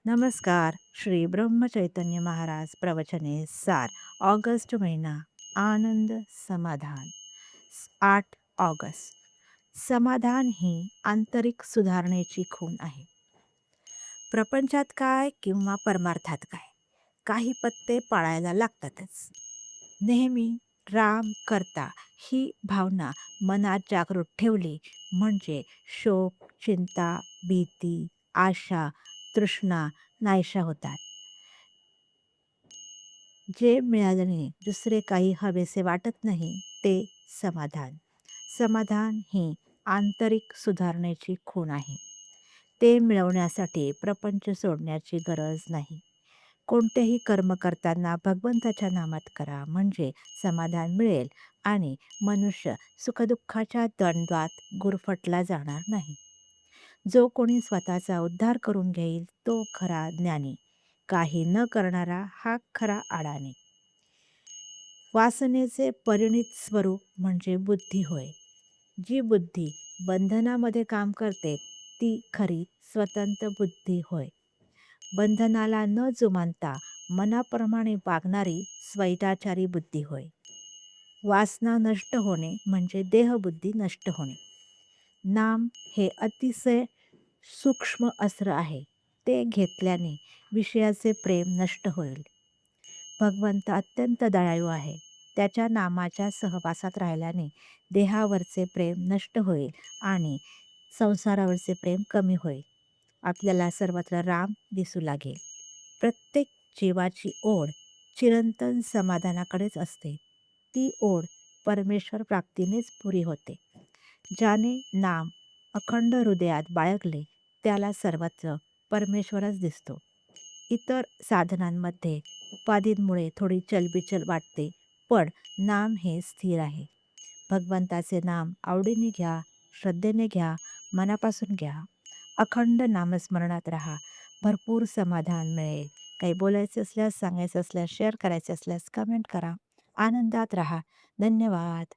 नमस्कार. श्री ब्रह्मचैतन्य महाराज प्रवचने सार. ऑगस्ट महिना. आनंद समाधान. 8 ऑगस्ट. समाधान ही आंतरिक सुधारणेची खूण आहे. प्रपंचात काय किंवा परमार्थात काय, काही पत्ते पाळायला लागतातच. नेहमी राम करता ही भावना मनात जागृत ठेवली म्हणजे शोक, चिंता, भीती, आशा, तृष्णा नाहीशा होतात. जे मिळाल्याने दुसरे काही हवेसे वाटत नाही ते समाधान. समाधान ही आंतरिक सुधारणेची खूण आहे. ते मिळवण्यासाठी प्रपंच सोडण्याची गरज नाही. कोणतेही कर्म करताना भगवंताच्या नामात करा म्हणजे समाधान मिळेल आणि मनुष्य सुखदुःखाच्या द्वंद्वात गुरफटला जाणार नाही. जो कोणी स्वतःचा उद्धार करून घेईल तो खरा ज्ञानी. काही न करणारा हा खरा अडाणी. वासनेचे परिणित स्वरूप म्हणजे बुद्धी होय. जी बुद्धी बंधनामध्ये काम करते ती खरी स्वतंत्र बुद्धी होय. बंधनाला न जुमानता मनाप्रमाणे वागणारी स्वैराचारी बुद्धी होय. वासना नष्ट होणे म्हणजे देहबुद्धी नष्ट होणे. नाम हे अतिशय सूक्ष्म अस्त्र आहे. ते घेतल्याने विषयाचे प्रेम नष्ट होईल. भगवंत अत्यंत दयाळू आहे. त्याच्या नामाच्या सहवासात राहिल्याने देहावरचे प्रेम नष्ट होईल आणि संसारावरचे प्रेम कमी होईल. आपल्याला सर्वत्र राम दिसू लागेल. प्रत्येक जीवाची ओढ चिरंतन समाधानाकडेच असते. ती ओढ परमेश्वर प्राप्तीनेच पुरी होते. ज्याने नाम अखंड हृदयात बाळगले त्याला सर्वत्र परमेश्वरच दिसतो. इतर साधनांमध्ये उपाधींमुळे थोडी चलबिचल वाटते, पण नाम हे स्थिर आहे. भगवंताचे नाम आवडीने घ्या, श्रद्धेने घ्या, मनापासून घ्या. अखंड नामस्मरणात राहा. भरपूर समाधान मिळेल. काही बोलायचे असल्यास, सांगायचं असल्यास, शेअर करायचे असल्यास कमेंट करा. आनंदात राहा. धन्यवाद.